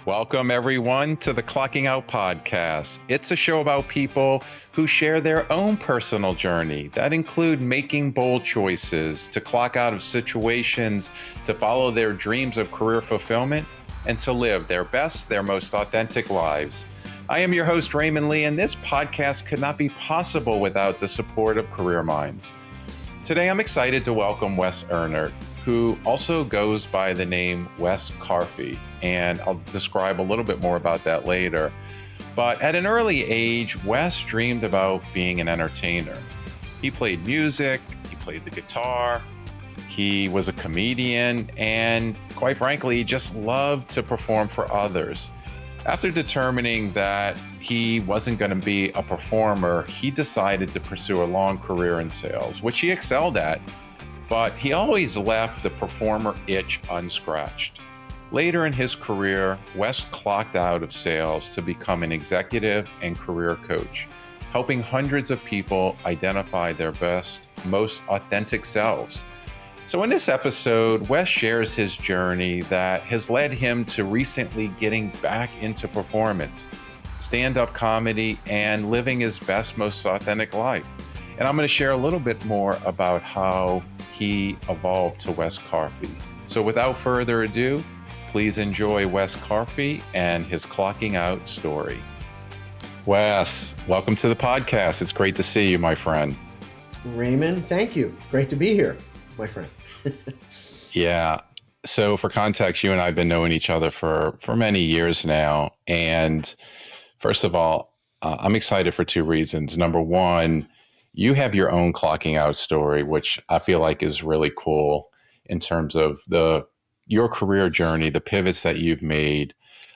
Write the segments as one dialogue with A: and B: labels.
A: Welcome, everyone, to the Clocking Out Podcast. It's a show about people who share their own personal journey that include making bold choices to clock out of situations, to follow their dreams of career fulfillment, and to live their best, their most authentic lives. I am your host, Raymond Lee, and this podcast could not be possible without the support of Career Minds. Today, I'm excited to welcome Wes Ehnert, who also goes by the name Wes Carfi, and I'll describe a little bit more about that later. But at an early age, Wes dreamed about being an entertainer. He played music, he played the guitar, he was a comedian, and quite frankly, he just loved to perform for others. After determining that he wasn't going to be a performer, he decided to pursue a long career in sales, which he excelled at, but he always left the performer itch unscratched. Later in his career, Wes clocked out of sales to become an executive and career coach, helping hundreds of people identify their best, most authentic selves. So in this episode, Wes shares his journey that has led him to recently getting back into performance, stand-up comedy, and living his best, most authentic life. And I'm going to share a little bit more about how he evolved to Wes Carfi. So without further ado, please enjoy Wes Carfi and his clocking out story. Wes, welcome to the podcast. It's great to see you, my friend.
B: Raymond, thank you. Great to be here, my friend.
A: Yeah. So for context, you and I have been knowing each other for many years now. And first of all, I'm excited for two reasons. Number one, you have your own clocking out story, which I feel like is really cool in terms of your career journey, the pivots that you've made.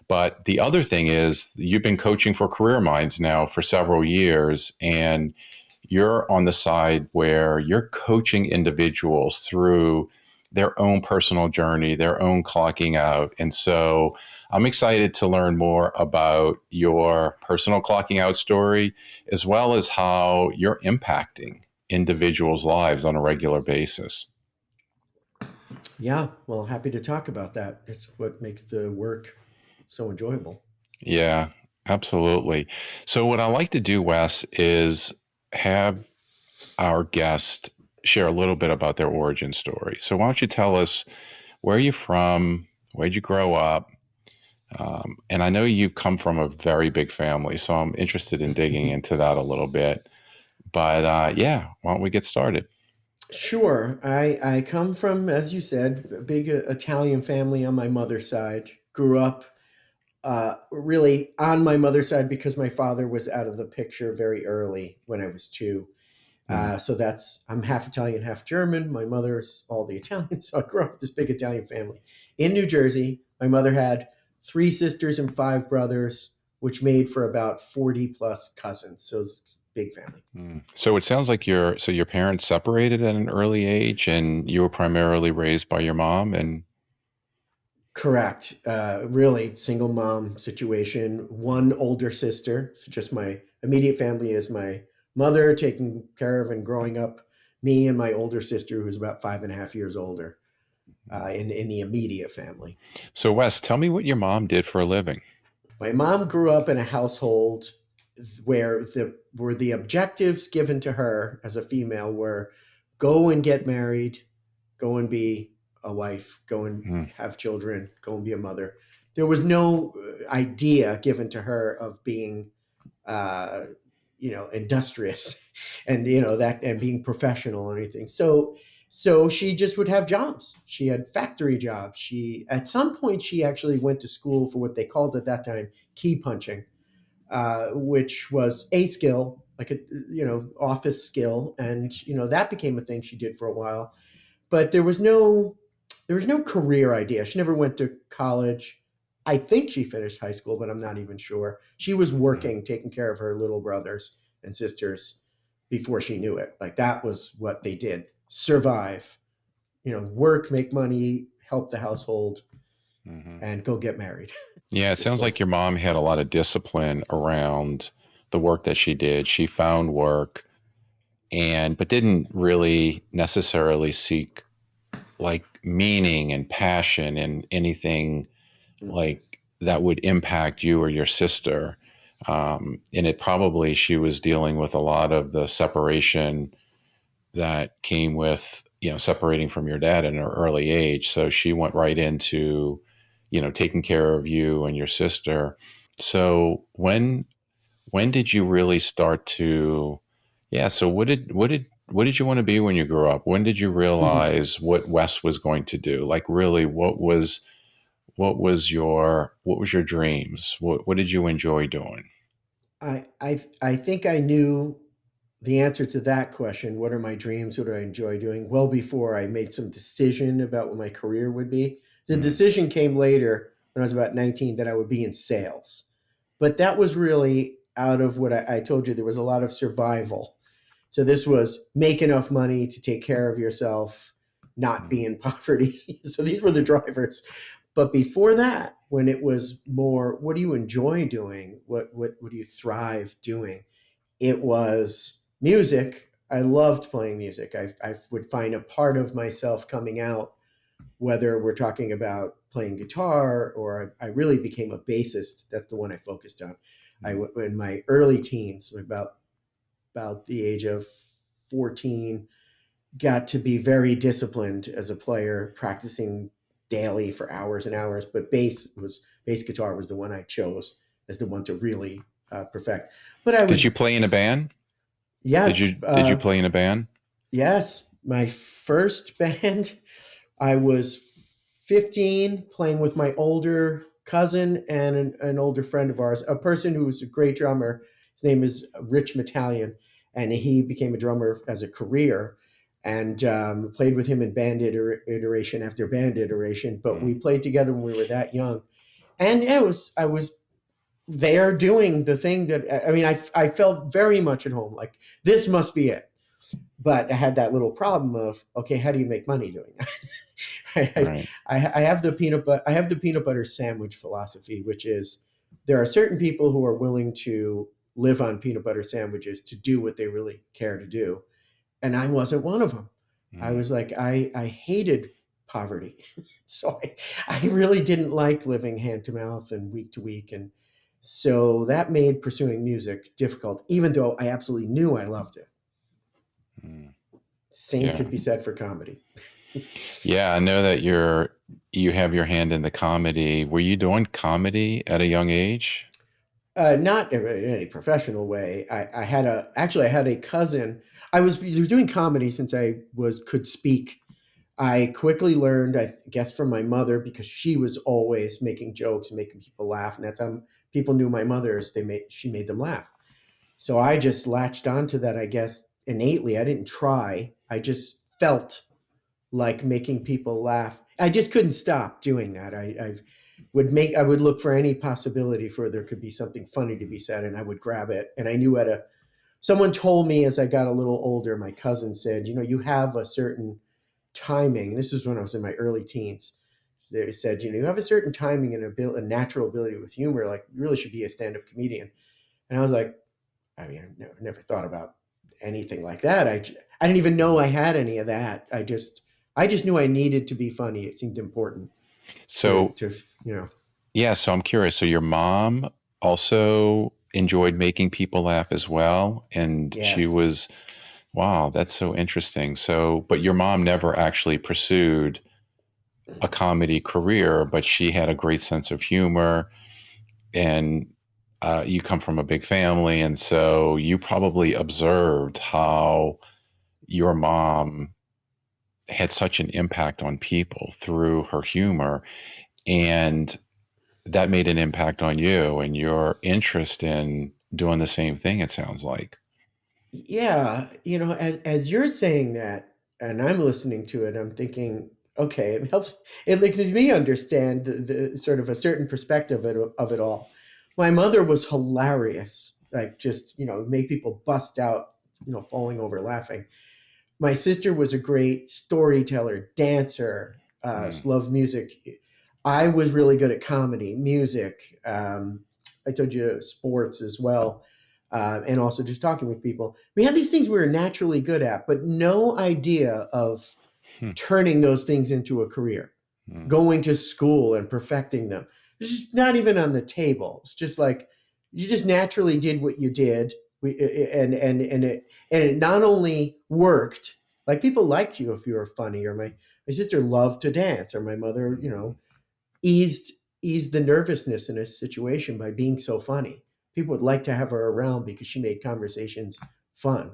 A: But the other thing is you've been coaching for Career Minds now for several years, and you're on the side where you're coaching individuals through their own personal journey, their own clocking out. And so I'm excited to learn more about your personal clocking out story, as well as how you're impacting individuals' lives on a regular basis.
B: Yeah, well, happy to talk about that. It's what makes the work so enjoyable.
A: Yeah, absolutely. So what I like to do, Wes, is have our guest share a little bit about their origin story. So why don't you tell us, where are you from? Where'd you grow up? And I know you come from a very big family, so I'm interested in digging into that a little bit. But yeah, why don't we get started?
B: Sure. I come from, as you said, a big Italian family on my mother's side. Grew up really on my mother's side because my father was out of the picture very early when I was 2. So I'm half Italian, half German. My mother's all the Italian. So I grew up with this big Italian family in New Jersey. My mother had 3 sisters and 5 brothers, which made for about 40 plus cousins. So it's a big family.
A: So it sounds like your parents separated at an early age, and you were primarily raised by your mom. And
B: Correct. Really single mom situation. 1 older sister. So just my immediate family is my mother taking care of and growing up me and my older sister, who's about 5.5 years older, in the immediate family.
A: So Wes, tell me what your mom did for a living.
B: My mom grew up in a household where the objectives given to her as a female were go and get married, go and be a wife, go and have children, go and be a mother. There was no idea given to her of being, industrious and, and being professional or anything. So she just would have jobs. She had factory jobs. At some point, she actually went to school for what they called at that time key punching, which was a skill, like office skill, and that became a thing she did for a while. But there was no career idea. She never went to college. I think she finished high school, but I'm not even sure. She was working, taking care of her little brothers and sisters before she knew it. Like that was what they did. Survive, work, make money, help the household, and go get married.
A: Yeah, it sounds like your mom had a lot of discipline around the work that she did. She found work but didn't really necessarily seek like meaning and passion and anything like that would impact you or your sister. And it probably, she was dealing with a lot of the separation that came with, separating from your dad at an early age. So she went right into, taking care of you and your sister. So when did you really start to, yeah, so what did you want to be when you grew up? When did you realize what Wes was going to do? Like really, what was your dreams? What did you enjoy doing?
B: I think I knew the answer to that question. What are my dreams? What do I enjoy doing? Well, before I made some decision about what my career would be. The
A: Mm,
B: decision came later when I was about 19 that I would be in sales. But that was really out of what I told you. There was a lot of survival. So this was make enough money to take care of yourself, not
A: mm,
B: be in poverty. So these were the drivers. But before that, when it was more, what do you enjoy doing? What do you thrive doing? It was music. I loved playing music. I would find a part of myself coming out, whether we're talking about playing guitar or I really became a bassist. That's the one I focused on.
A: mm.
B: In my early teens, about the age of 14, got to be very disciplined as a player, practicing daily for hours and hours. But bass guitar was the one I chose as the one to really perfect. But I
A: Did you
B: would,
A: play in a band? Did
B: yes,
A: you did you play in a band?
B: yes. My first band, I was 15, playing with my older cousin and an older friend of ours, a person who was a great drummer. His name is Rich Metallion, and he became a drummer as a career. And played with him in band iteration after band iteration. But we
A: Mm,
B: played together when we were that young, and yeah, I was there doing the thing that I mean. I felt very much at home. Like this must be it. But I had that little problem of okay, how do you make money doing that? I,
A: right.
B: I have the peanut butter sandwich philosophy, which is there are certain people who are willing to live on peanut butter sandwiches to do what they really care to do, and I wasn't one of them. I
A: Mm.
B: was like I hated poverty, so I really didn't like living hand to mouth and week to week, and so that made pursuing music difficult, even though I absolutely knew I loved it.
A: Mm.
B: Same
A: Yeah.
B: could be said for comedy.
A: Yeah, I know that you have your hand in the comedy. Were you doing comedy at a young age?
B: Not in any professional way. I had a cousin. I was doing comedy since I was could speak. I quickly learned, I guess, from my mother because she was always making jokes and making people laugh, and that's how people knew my mother. Is she made them laugh. So I just latched onto that, I guess, innately. I didn't try. I just felt like making people laugh. I just couldn't stop doing that. I would look for any possibility for there could be something funny to be said, and I would grab it. And I knew at a someone told me as I got a little older, my cousin said, you have a certain timing. This is when I was in my early teens. They said, you have a certain timing and a natural ability with humor. Like you really should be a stand-up comedian. And I was like, I mean, I never thought about anything like that. I didn't even know
A: Mm.
B: I had any of that. I just knew I needed to be funny. It seemed important to
A: So,
B: to you know.
A: yeah, so I'm curious. So your mom also enjoyed making people laugh as well, and she
B: Yes.
A: was, wow, that's so interesting. So, but your mom never actually pursued a comedy career, but she had a great sense of humor, and you come from a big family, and so you probably observed how your mom had such an impact on people through her humor, and that made an impact on you and your interest in doing the same thing, it sounds like.
B: Yeah, as you're saying that, and I'm listening to it, I'm thinking, okay, it helps. It makes me understand the sort of a certain perspective of it all. My mother was hilarious, like just make people bust out, falling over laughing. My sister was a great storyteller, dancer,
A: Mm,
B: loved music. I was really good at comedy, music. I told you sports as well, and also just talking with people. We had these things we were naturally good at, but no idea of
A: hmm,
B: turning those things into a career,
A: mm,
B: going to school and perfecting them. It's just not even on the table. It's just like you just naturally did what you did. And it not only worked, like people liked you if you were funny, or my sister loved to dance, or my mother, eased eased the nervousness in a situation by being so funny. People would like to have her around because she made conversations fun.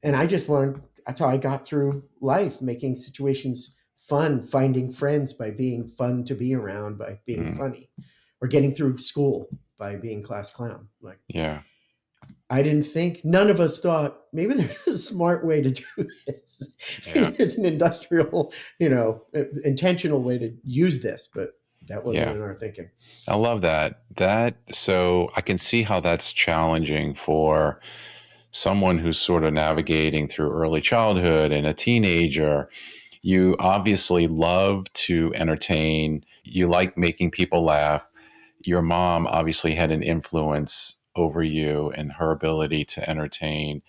B: And that's how I got through life, making situations fun, finding friends by being fun to be around, by being
A: Mm,
B: funny, or getting through school by being class clown. Like,
A: yeah.
B: I didn't think, none of us thought maybe there's a smart way to do this. Maybe
A: Yeah.
B: there's an industrial, intentional way to use this, but that wasn't
A: Yeah.
B: in our thinking.
A: I love that. So I can see how that's challenging for someone who's sort of navigating through early childhood and a teenager. You obviously love to entertain, you like making people laugh. Your mom obviously had an influence over you and her ability to entertain.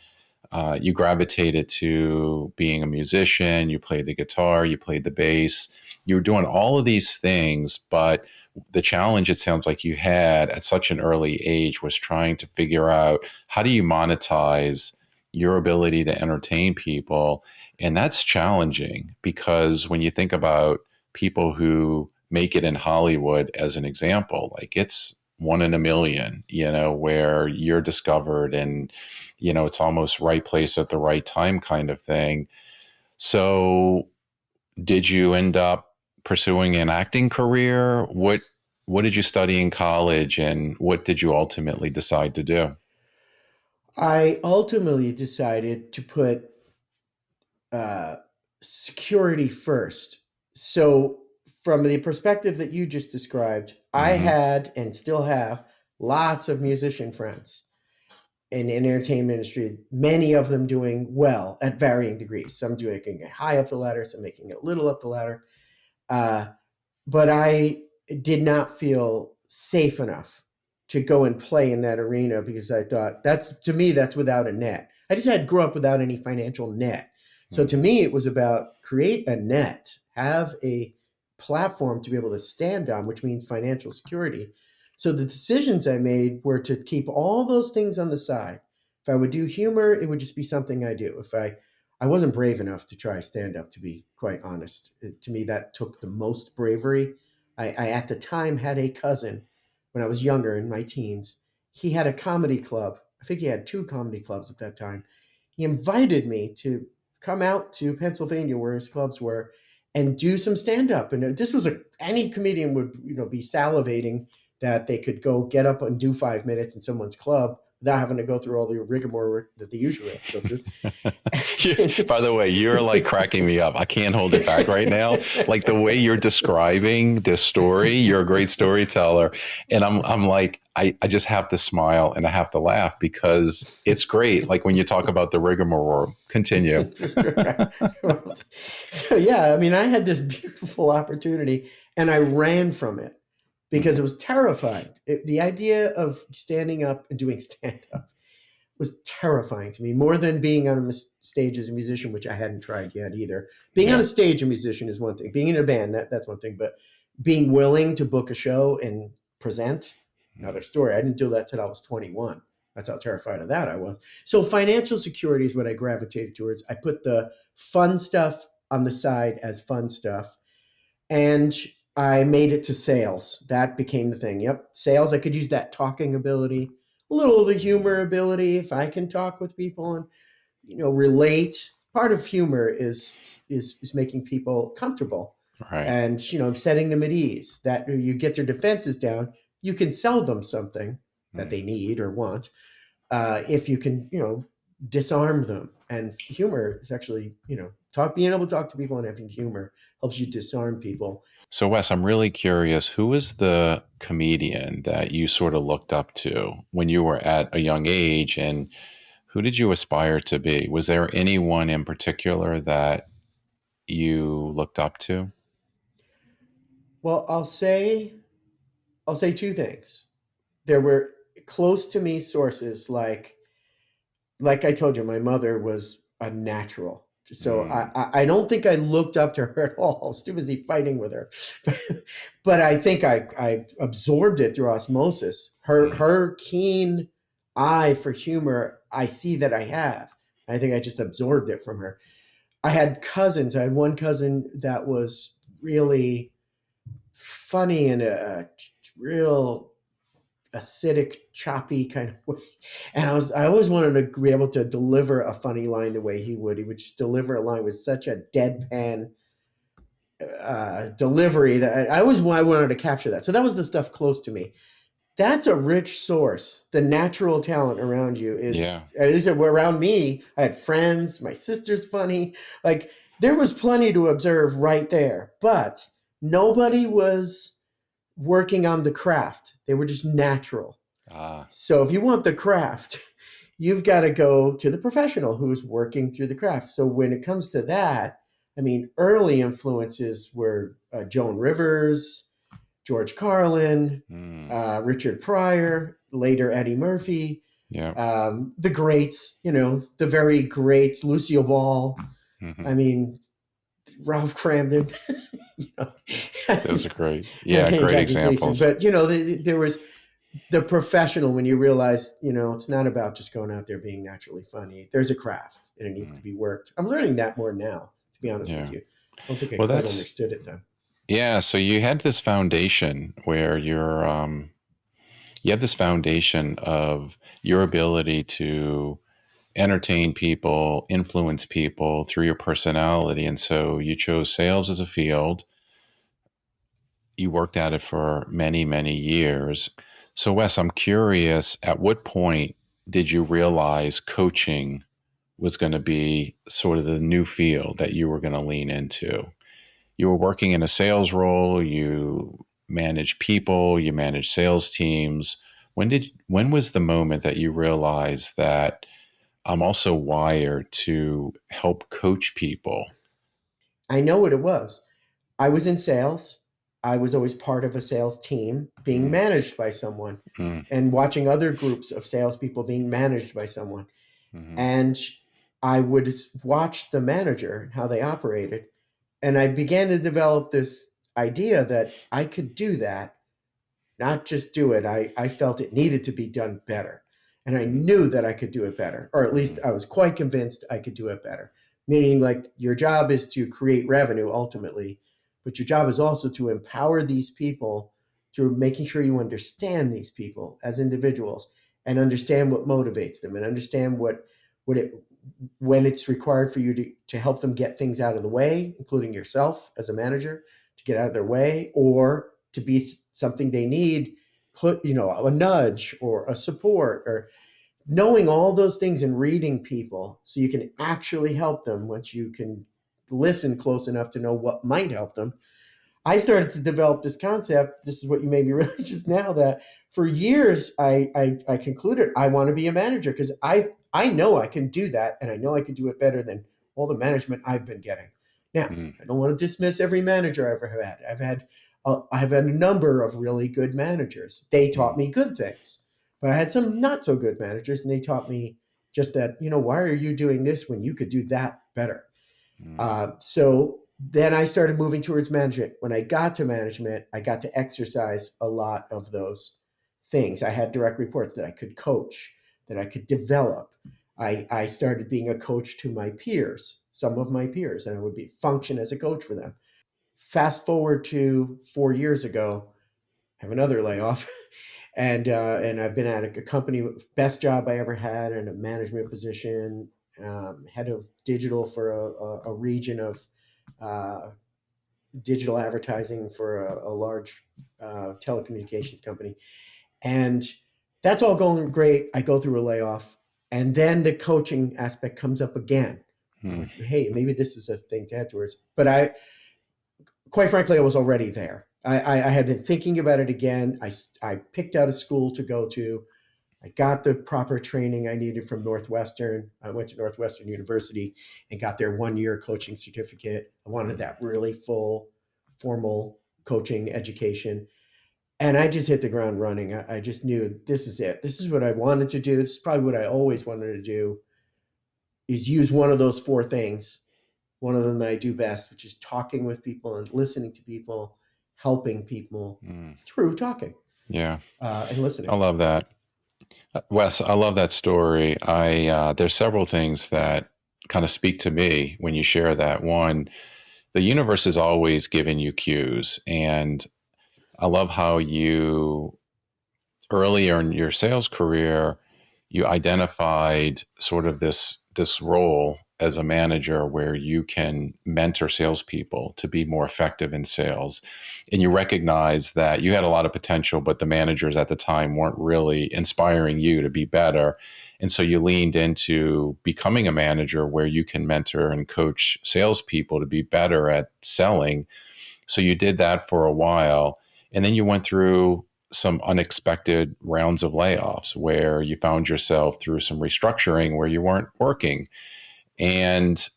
A: You gravitated to being a musician, you played the guitar, you played the bass, you were doing all of these things, but the challenge it sounds like you had at such an early age was trying to figure out how do you monetize your ability to entertain people. And that's challenging because when you think about people who make it in Hollywood as an example, like it's one in a million, where you're discovered and it's almost right place at the right time kind of thing. So, did you end up pursuing an acting career? What did you study in college, and what did you ultimately decide to do?
B: I ultimately decided to put uh, security first. So, from the perspective that you just described, I
A: Hmm.
B: had and still have lots of musician friends in the entertainment industry, many of them doing well at varying degrees. Some doing it high up the ladder, some making it a little up the ladder. Uh, but I did not feel safe enough to go and play in that arena because I thought that's, to me, that's without a net. I just had grew up without any financial net. So to me, it was about create a net, have a platform to be able to stand on, which means financial security. So the decisions I made were to keep all those things on the side. If I would do humor, it would just be something I do. If I wasn't brave enough to try stand up, to be quite honest. To me, that took the most bravery. I, at the time, had a cousin when I was younger in my teens. He had a comedy club. I think he had two comedy clubs at that time. He invited me to come out to Pennsylvania, where his clubs were, and do some stand up. And this was any comedian would be salivating that they could go get up and do 5 minutes in someone's club without having to go through all the rigmarole that they usually have to go through.
A: By the way, you're like cracking me up. I can't hold it back right now. Like the way you're describing this story, you're a great storyteller. And I'm like, I just have to smile and I have to laugh because it's great. Like when you talk about the rigmarole, continue.
B: So yeah, I mean, I had this beautiful opportunity and I ran from it because it was terrifying. The idea of standing up and doing stand up was terrifying to me, more than being on a stage as a musician, which I hadn't tried yet either. Being on
A: Yeah.
B: a stage, a musician, is one thing. Being in a band, that's one thing. But being willing to book a show and present, another story. I didn't do that till I was 21. That's how terrified of that I was. So financial security is what I gravitated towards. I put the fun stuff on the side as fun stuff, and I made it to sales. That became the thing. Yep, sales. I could use that talking ability, a little of the humor ability. If I can talk with people and relate, part of humor is making people comfortable,
A: Right.
B: and setting them at ease. That you get their defenses down, you can sell them something that
A: Mm.
B: they need or want. If you can, disarm them. And humor is actually, being able to talk to people and having humor helps you disarm people.
A: So, Wes, I'm really curious. Who is the comedian that you sort of looked up to when you were at a young age, and who did you aspire to be? Was there anyone in particular that you looked up to?
B: Well, I'll say two things. There were close to me sources like I told you, my mother was a natural. So
A: Mm,
B: I don't think I looked up to her at all. I was too busy fighting with her. But I think I absorbed it through osmosis.
A: mm,
B: Her keen eye for humor, I see that I have. I think I just absorbed it from her. I had cousins. I had one cousin that was really funny in a real acidic, choppy kind of way. And I always wanted to be able to deliver a funny line the way he would. He would just deliver a line with such a deadpan delivery that I wanted to capture that. So that was the stuff close to me. That's a rich source. The natural talent around you is,
A: yeah.
B: at least around me, I had friends, my sister's funny. Like there was plenty to observe right there, but nobody was working on the craft. They were just natural.
A: Ah,
B: So if you want the craft, you've got to go to the professional who's working through the craft. So when it comes to that, I mean, early influences were Joan Rivers, George Carlin,
A: mm,
B: Richard Pryor, later Eddie Murphy,
A: yeah.
B: the greats, the very greats, Lucille Ball.
A: Hmm.
B: I mean, Ralph Cramden. you know,
A: Those are great.
B: I'm
A: Yeah,
B: saying
A: great
B: Jackie Gleason,
A: examples.
B: but there was the professional when you realize, it's not about just going out there being naturally funny. There's a craft and it needs to
A: Mm,
B: be worked. I'm learning that more now, to be honest with
A: yeah.
B: you. I don't think I
A: Well,
B: quite
A: that's
B: understood it then.
A: yeah. So you had this foundation where you had this foundation of your ability to entertain people, influence people through your personality. And so you chose sales as a field. You worked at it for many, many years. So, Wes, I'm curious, at what point did you realize coaching was going to be sort of the new field that you were going to lean into? You were working in a sales role, you managed people, you managed sales teams. When was the moment that you realized that I'm also wired to help coach people?
B: I know what it was. I was in sales. I was always part of a sales team being
A: Mm,
B: managed by someone
A: mm,
B: and watching other groups of salespeople being managed by someone.
A: mm,
B: And I would watch the manager, how they operated. And I began to develop this idea that I could do that, not just do it. I felt it needed to be done better. And I
A: mm,
B: knew that I could do it better, or at least
A: mm,
B: I was quite convinced I could do it better. Meaning, like, your job is to create revenue ultimately, but your job is also to empower these people through making sure you understand these people as individuals and understand what motivates them and understand what it when it's required for you to help them get things out of the way, including yourself as a manager, to get out of their way, or to be something they need, put, a nudge or a support, or knowing all those things and reading people so you can actually help them once you can listen close enough to know what might help them. I started to develop this concept. This is what you made me realize just now, that for years I concluded I want to be a manager because I know I can do that and I know I can do it better than all the management I've been getting. Now,
A: mm,
B: I don't want to dismiss every manager I've ever had. I've had a number of really good managers. They taught
A: mm,
B: me good things, but I had some not so good managers, and they taught me just that, why are you doing this when you could do that better?
A: mm,
B: So then I started moving towards management. When I got to management, I got to exercise a lot of those things. I had direct reports that I could coach, that I could develop. I started being a coach to my peers, some of my peers, and I would be function as a coach for them. Fast forward to 4 years ago, have another layoff, and I've been at a company, best job I ever had in a management position, head of digital for a region of uh, digital advertising for a large telecommunications company, and that's all going great. I go through a layoff, and then the coaching aspect comes up again. I'm
A: mm,
B: like, hey, maybe this is a thing to head towards. But quite frankly, I was already there. I had been thinking about it again. I picked out a school to go to. I got the proper training I needed from Northwestern. I went to Northwestern University and got their 1 year coaching certificate. I wanted
A: mm,
B: that really full, formal coaching education. And I just hit the ground running. I just knew this is it. This is what I wanted to do. This is probably what I always wanted to do, is use one of those four things one of them that I do best, which is talking with people and listening to people, helping people
A: Mm.
B: through talking
A: Yeah,
B: and listening.
A: I love that. Wes, I love that story. There's several things that kind of speak to me when you share that. One, the universe is always giving you cues, and I love how you earlier in your sales career, you identified sort of this role as a manager where you can mentor salespeople to be more effective in sales. And you recognize that you had a lot of potential, but the managers at the time weren't really inspiring you to be better. And so you leaned into becoming a manager where you can mentor and coach salespeople to be better at selling. So you did that for a while. And then you went through some unexpected rounds of layoffs where you found yourself through some restructuring where you weren't working. And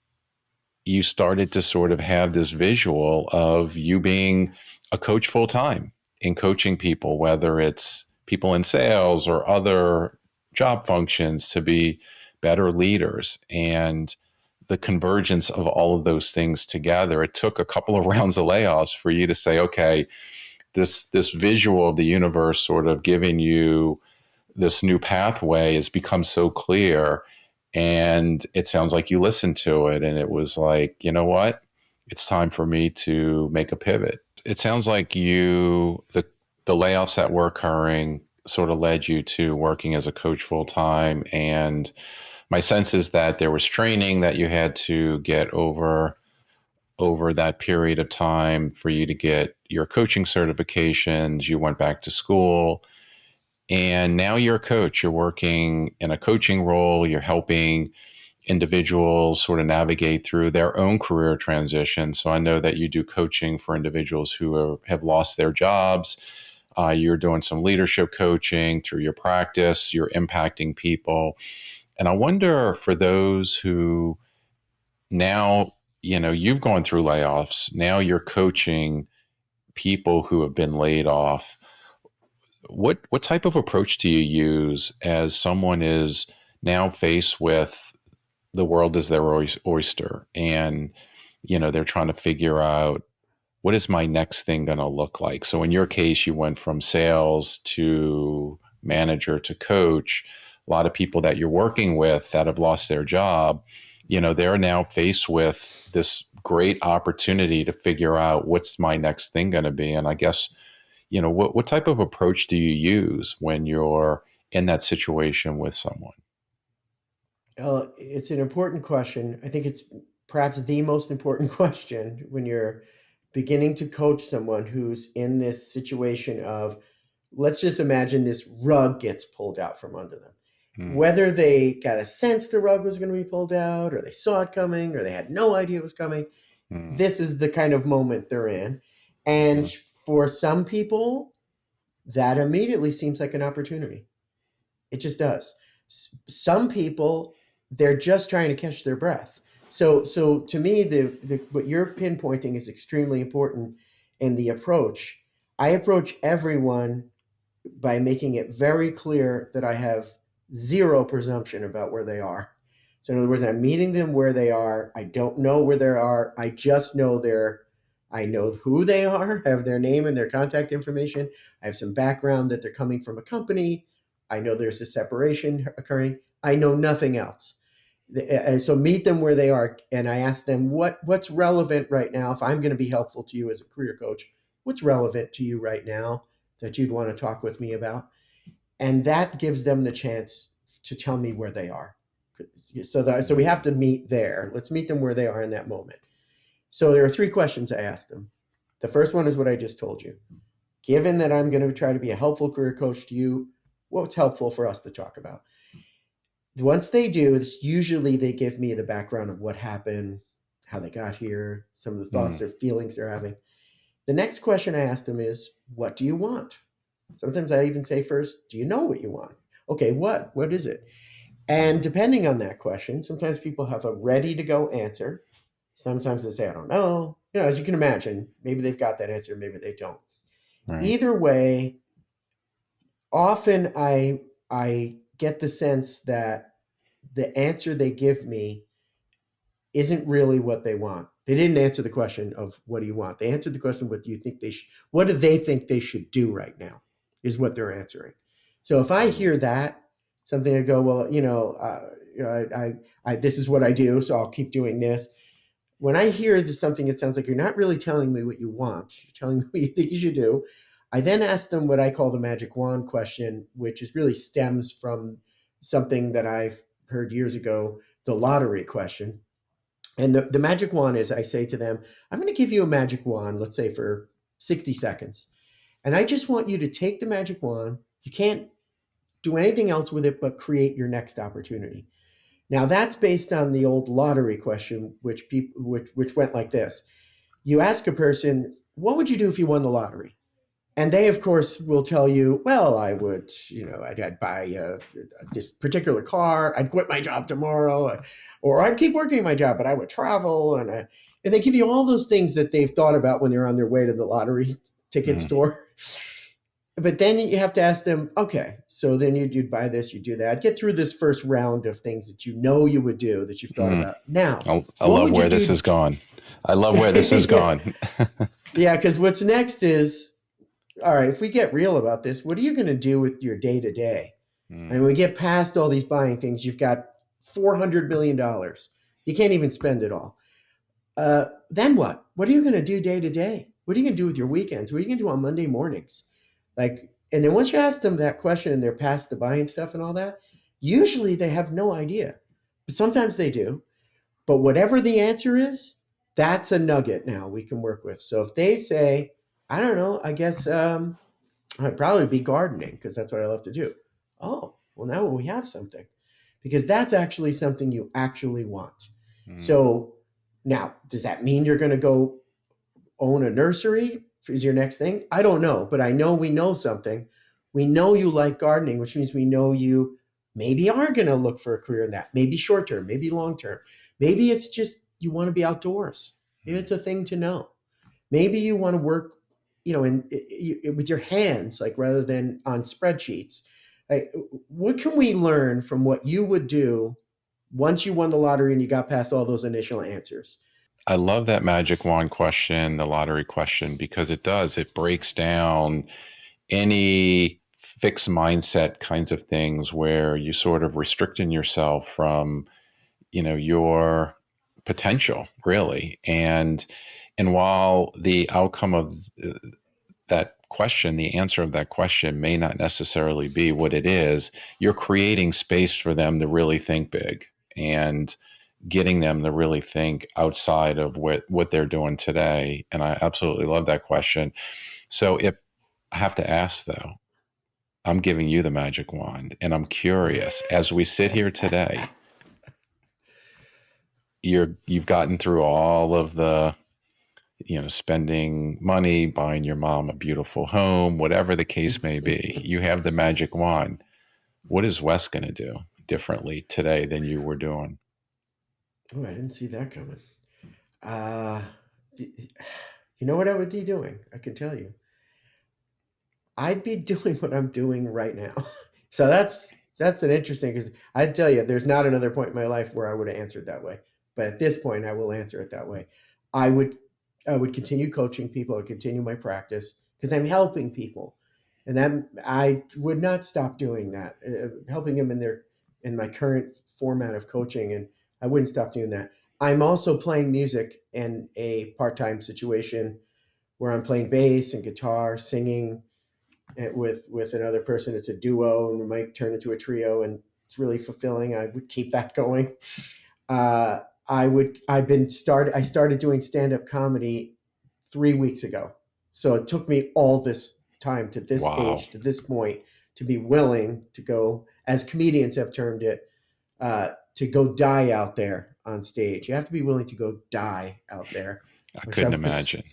A: you started to sort of have this visual of you being a coach full time in coaching people, whether it's people in sales or other job functions to be better leaders. And the convergence of all of those things together, it took a couple of rounds of layoffs for you to say, okay, this visual of the universe sort of giving you this new pathway has become so clear, and it sounds like you listened to it and it was like, you know what, it's time for me to make a pivot. It sounds like the layoffs that were occurring sort of led you to working as a coach full time, and my sense is that there was training that you had to get over that period of time for you to get your coaching certifications. You went back to school, and now you're a coach. You're working in a coaching role. You're helping individuals sort of navigate through their own career transition. So I know that you do coaching for individuals who have lost their jobs. You're doing some leadership coaching through your practice. You're impacting people. And I wonder for those who now, you've gone through layoffs. Now you're coaching people who have been laid off. What type of approach do you use as someone is now faced with the world as their oyster, and they're trying to figure out what is my next thing going to look like? So in your case, you went from sales to manager to coach. A lot of people that you're working with that have lost their job, they're now faced with this great opportunity to figure out what's my next thing going to be. And I guess, what type of approach do you use when you're in that situation with someone?
B: It's an important question. I think it's perhaps the most important question when you're beginning to coach someone who's in this situation of, let's just imagine this rug gets pulled out from under them.
A: Hmm.
B: Whether they got a sense the rug was going to be pulled out, or they saw it coming, or they had no idea it was coming,
A: Hmm.
B: this is the kind of moment they're in. And
A: Okay.
B: for some people, that immediately seems like an opportunity. It just does. Some people, they're just trying to catch their breath. So to me, the what you're pinpointing is extremely important in the approach. I approach everyone by making it very clear that I have zero presumption about where they are. So in other words, I'm meeting them where they are. I don't know where they are. I just know I know who they are, have their name and their contact information. I have some background that they're coming from a company. I know there's a separation occurring. I know nothing else. And so meet them where they are, and I ask them what's relevant right now. If I'm going to be helpful to you as a career coach, what's relevant to you right now that you'd want to talk with me about? And that gives them the chance to tell me where they are. So we have to meet there. Let's meet them where they are in that moment. So there are three questions I asked them. The first one is what I just told you. Given that I'm going to try to be a helpful career coach to you, what's helpful for us to talk about? Once they do, it's usually they give me the background of what happened, how they got here, some of the thoughts
A: Hmm.
B: or feelings they're having. The next question I ask them is, what do you want? Sometimes I even say first, do you know what you want? Okay, what? What is it? And depending on that question, sometimes people have a ready to go answer. Sometimes they say, I don't know. As you can imagine, maybe they've got that answer, maybe they don't.
A: Right.
B: Either way, often I get the sense that the answer they give me isn't really what they want. They didn't answer the question of what do you want. They answered the question, what do you think they should, what do they think they should do right now is what they're answering. So if I hear that, something I go, well, this is what I do, so I'll keep doing this. When I hear something that sounds like you're not really telling me what you want, you're telling me what you think you should do, I then ask them what I call the magic wand question, which is really stems from something that I've heard years ago, the lottery question. And the magic wand is I say to them, I'm going to give you a magic wand, let's say for 60 seconds. And I just want you to take the magic wand. You can't do anything else with it but create your next opportunity. Now that's based on the old lottery question, which went like this. You ask a person, what would you do if you won the lottery? And they, of course, will tell you, well, I would, I'd buy this particular car. I'd quit my job tomorrow, or I'd keep working my job, but I would travel. And they give you all those things that they've thought about when they're on their way to the lottery ticket store. But then you have to ask them, okay, so then you'd buy this, you do that. Get through this first round of things that you know you would do, that you've thought about. Now,
A: I
B: what
A: love
B: would you
A: where
B: do?
A: this has gone. I love where this has gone.
B: Yeah, because what's next is, all right, if we get real about this, what are you going to do with your day to day? And we get past all these buying things. You've got $400 million. You can't even spend it all. Then what? What are you going to do day to day? What are you going to do with your weekends? What are you going to do on Monday mornings? And then once you ask them that question and they're past the buying stuff and all that, usually they have no idea. But sometimes they do. But whatever the answer is, that's a nugget now we can work with. So if they say, I don't know, I guess I'd probably be gardening because that's what I love to do. Oh, well, now we have something because that's actually something you actually want. So now, does that mean you're going to go own a nursery? Is your next thing? I don't know, but I know we know something. We know you like gardening, which means we know you maybe are going to look for a career in that. Maybe short term, maybe long term. Maybe it's just you want to be outdoors. Maybe it's a thing to know. Maybe you want to work, with your hands, like rather than on spreadsheets. Like, what can we learn from what you would do once you won the lottery and you got past all those initial answers?
A: I love that magic wand question, the lottery question, because it breaks down any fixed mindset kinds of things where you sort of restricting yourself from, your potential really. And while the outcome of that question, the answer of that question may not necessarily be what it is, you're creating space for them to really think big and getting them to really think outside of what they're doing today. And I absolutely love that question. So if I have to ask though, I'm giving you the magic wand and I'm curious as we sit here today, you've gotten through all of the, spending money, buying your mom a beautiful home, whatever the case may be, you have the magic wand. What is Wes going to do differently today than you were doing?
B: Oh, I didn't see that coming. Uh, you know what I would be doing? I can tell you. I'd be doing what I'm doing right now. So that's an interesting because I tell you, there's not another point in my life where I would have answered that way. But at this point, I will answer it that way. I would I would continue coaching people. I would continue my practice because I'm helping people, and then I would not stop doing that, helping them in my current format of coaching, and I wouldn't stop doing that. I'm also playing music in a part-time situation where I'm playing bass and guitar, singing with another person. It's a duo, and we might turn into a trio, and it's really fulfilling. I would keep that going. Uh, I started doing stand-up comedy 3 weeks ago. So it took me all this time to this
A: Wow.
B: age, to this point, to be willing to go, as comedians have termed it, to go die out there on stage. You have to be willing to go die out there,
A: I
B: which I
A: couldn't
B: was
A: imagine.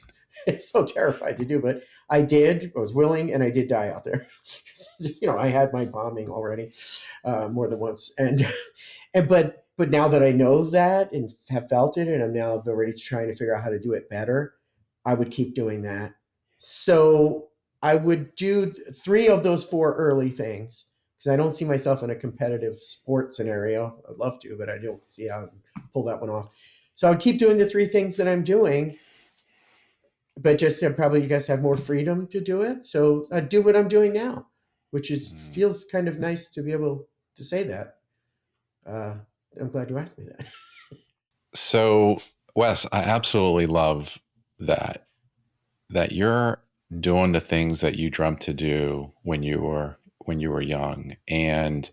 B: so terrified to do, but I did. I was willing, and I did die out there. I had my bombing already more than once, but now that I know that and have felt it, and I'm now already trying to figure out how to do it better, I would keep doing that. So I would do three of those four early things because I don't see myself in a competitive sport scenario. I'd love to, but I don't see how to pull that one off. So I would keep doing the three things that I'm doing, but just probably you guys have more freedom to do it. So I do what I'm doing now, which is
A: Mm.
B: feels kind of nice to be able to say that. Uh, I'm glad you asked me that.
A: So, Wes, I absolutely love that that you're doing the things that you dreamt to do when you were young, and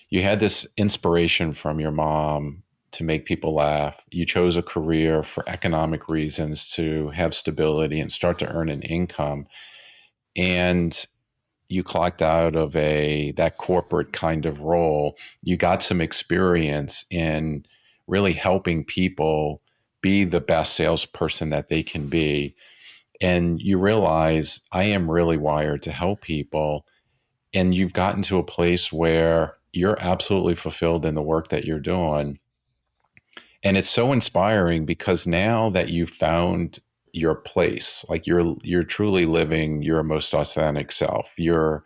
A: you had this inspiration from your mom to make people laugh. You chose a career for economic reasons to have stability and start to earn an income, and you clocked out of a that corporate kind of role. You got some experience in really helping people be the best salesperson that they can be, and you realize I am really wired to help people, and you've gotten to a place where you're absolutely fulfilled in the work that you're doing. And it's so inspiring because now that you've found your place, like you're truly living your most authentic self. You're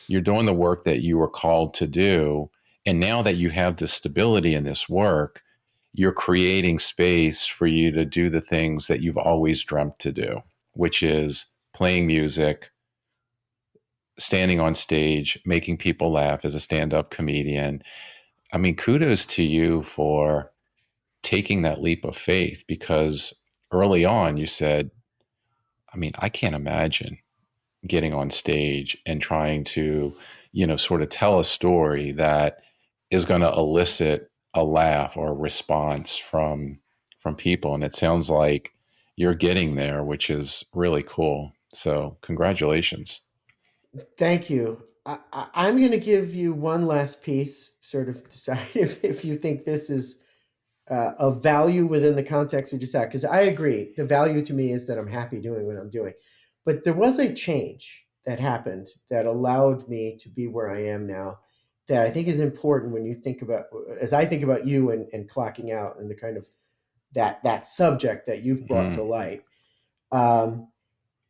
A: doing the work that you were called to do. And now that you have this stability in this work, you're creating space for you to do the things that you've always dreamt to do, which is playing music, standing on stage, making people laugh as a stand-up comedian. I mean, kudos to you for taking that leap of faith, because early on you said, I mean, I can't imagine getting on stage and trying to, sort of tell a story that is going to elicit a laugh or a response from people. And it sounds like you're getting there, which is really cool. So congratulations.
B: Thank you. I'm going to give you one last piece, sort of decide if you think this is of value within the context we just had. Because I agree, the value to me is that I'm happy doing what I'm doing. But there was a change that happened that allowed me to be where I am now that I think is important when you think about, as I think about you and clocking out and the kind of that subject that you've brought
A: Mm-hmm.
B: to light. Um,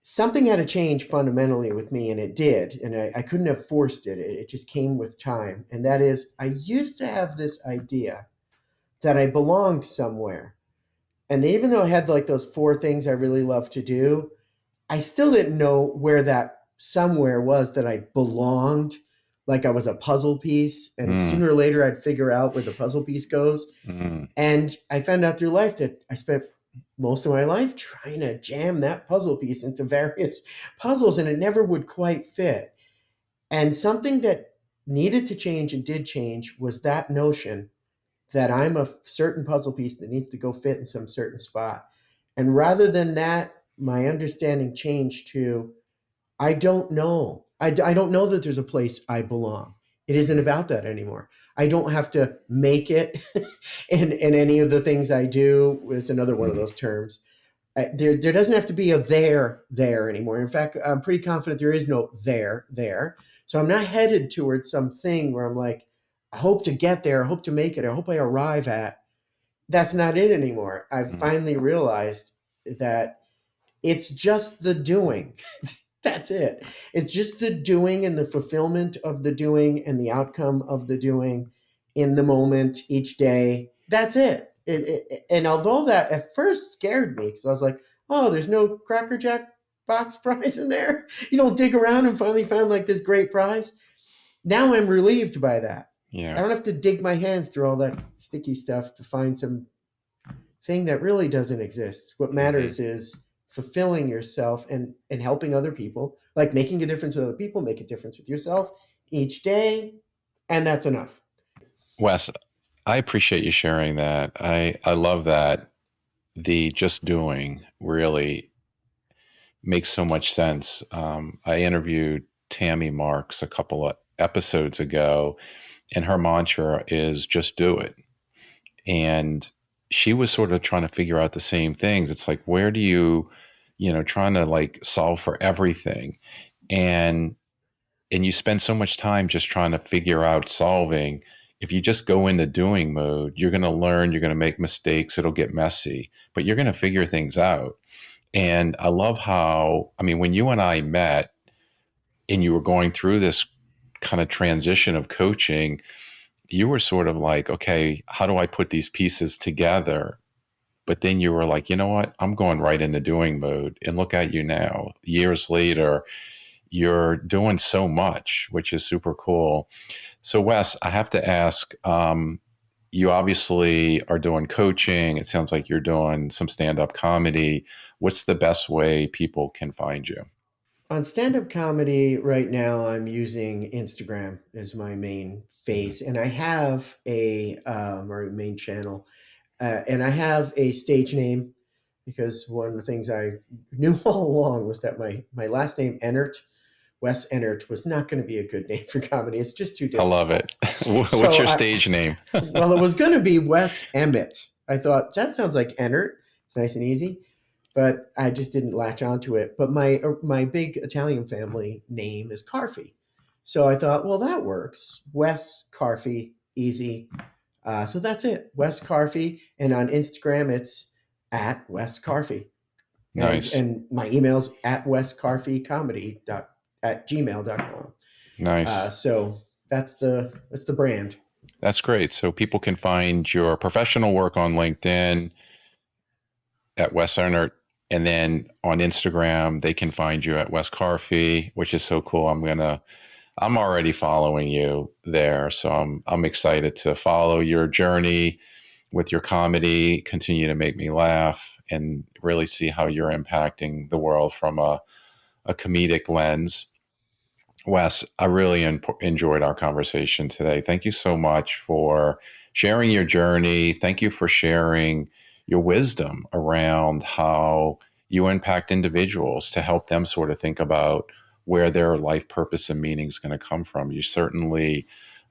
B: Something had to change fundamentally with me, and it did. And I couldn't have forced it. It just came with time. And that is, I used to have this idea that I belonged somewhere. And even though I had like those four things I really love to do, I still didn't know where that somewhere was that I belonged. Like I was a puzzle piece, and
A: Mm,
B: sooner or later I'd figure out where the puzzle piece goes.
A: mm,
B: And I found out through life that I spent most of my life trying to jam that puzzle piece into various puzzles, and it never would quite fit. And something that needed to change and did change was that notion that I'm a certain puzzle piece that needs to go fit in some certain spot. And rather than that, my understanding changed to I don't know. I don't know that there's a place I belong. It isn't
A: mm,
B: about that anymore. I don't have to make it in any of the things I do. Is another one of
A: mm,
B: those terms. There doesn't have to be a there anymore. In fact, I'm pretty confident there is no there. So I'm not headed towards something where I'm like, I hope to get there. I hope to make it. I hope I arrive at. That's not it anymore. I've
A: mm,
B: finally realized that it's just the doing. That's it. It's just the doing and the fulfillment of the doing and the outcome of the doing in the moment each day. That's it. And although that at first scared me, because I was like, oh, there's no Cracker Jack box prize in there. You don't dig around and finally found like this great prize. Now I'm relieved by that. I
A: yeah.
B: don't have to dig my hands through all that sticky stuff to find some thing that really doesn't exist. What
A: Hmm.
B: matters is fulfilling yourself and helping other people, like making a difference with other people, make a difference with yourself each day, and that's enough.
A: Wes, I appreciate you sharing that. I love that the just doing really makes so much sense. I interviewed Tammy Marks a couple of episodes ago, and her mantra is just do it. And she was sort of trying to figure out the same things. It's like, where do you, trying to like solve for everything. And you spend so much time just trying to figure out solving. If you just go into doing mode, you're going to learn, you're going to make mistakes, it'll get messy, but you're going to figure things out. And I love how, I mean, when you and I met and you were going through this kind of transition of coaching, you were sort of like, okay, how do I put these pieces together? but then you were like, you know what? I'm going right into doing mode. And look at you now, years later, you're doing so much, which is super cool. So, Wes, I have to ask, you obviously are doing coaching. It sounds like you're doing some stand-up comedy. What's the best way people can find you?
B: On stand-up comedy right now, I'm using Instagram as my main
A: Mhm.
B: face, and I have a or main channel, and I have a stage name because one of the things I knew all along was that my last name Ehnert, Wes Ehnert, was not going to be a good name for comedy. It's just too
A: I love
B: difficult.
A: it. What's
B: So
A: your
B: I
A: stage name?
B: well, it was going to be Wes Emmett. I thought that sounds like Ehnert. It's nice and easy, but I just didn't latch onto it. But my big Italian family name is Carfi, so I thought, well, that works. Wes Carfi, easy. So that's it, Wes Carfi, and on Instagram it's at Wes Carfi,
A: Nice.
B: and my email's at wescarfycomedy at gmail.com.
A: Nice.
B: So that's the brand.
A: That's great. So people can find your professional work on LinkedIn at Wes Ehnert, and then on Instagram they can find you at Wes Carfi, which is so cool. I'm already following you there, so I'm excited to follow your journey with your comedy, continue to make me laugh, and really see how you're impacting the world from a comedic lens. Wes, I really enjoyed our conversation today. Thank you so much for sharing your journey. Thank you for sharing your wisdom around how you impact individuals to help them sort of think about where their life purpose and meaning is going to come from. You certainly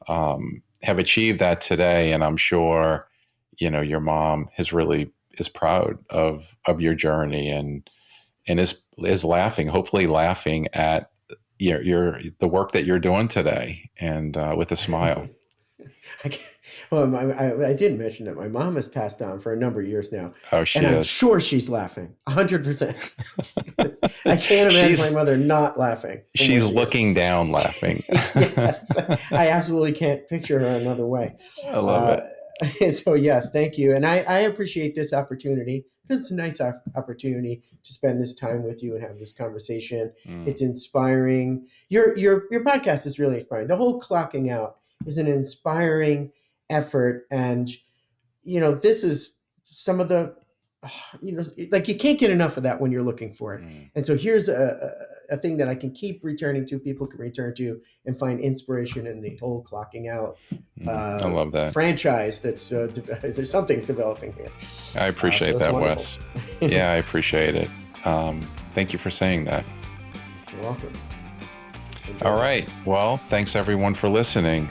A: have achieved that today, and I'm sure your mom is proud of your journey and is laughing, hopefully laughing at the work that you're doing today, and with a smile.
B: I can't, well, I didn't mention that my mom has passed on for a number of years now,
A: Oh, she
B: and I'm
A: is.
B: sure she's laughing 100%. I can't imagine my
A: she's
B: mother not laughing from where
A: she's
B: she is.
A: looking down, laughing.
B: Yes, I absolutely can't picture her another way.
A: I love
B: Uh,
A: it.
B: so yes, thank you, and I appreciate this opportunity because it's a nice opportunity to spend this time with you and have this conversation.
A: Mm,
B: It's inspiring. Your podcast is really inspiring. The whole clocking out is an inspiring effort, and this is some of the like you can't get enough of that when you're looking for it.
A: mm,
B: And so here's a thing that I can keep returning to, people can return to and find inspiration in the whole clocking out
A: I love that.
B: franchise that's there's something's developing here.
A: I
B: So
A: appreciate
B: that's
A: that,
B: wonderful.
A: Wes.
B: You're
A: Yeah, I appreciate it. Thank you for saying that.
B: welcome. Enjoy.
A: All right. Well, thanks everyone for listening.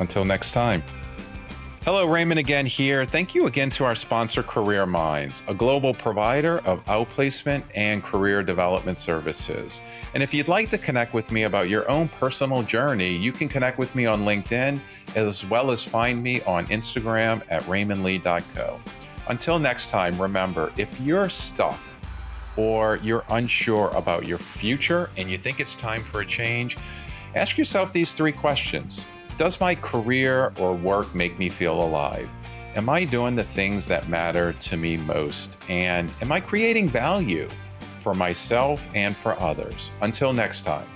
A: Until next time. Hello, Raymond again here. Thank you again to our sponsor, Career Minds, a global provider of outplacement and career development services. And if you'd like to connect with me about your own personal journey, you can connect with me on LinkedIn, as well as find me on Instagram at raymondlee.co. Until next time, remember, if you're stuck or you're unsure about your future and you think it's time for a change, ask yourself these 3 questions. Does my career or work make me feel alive? Am I doing the things that matter to me most? And am I creating value for myself and for others? Until next time.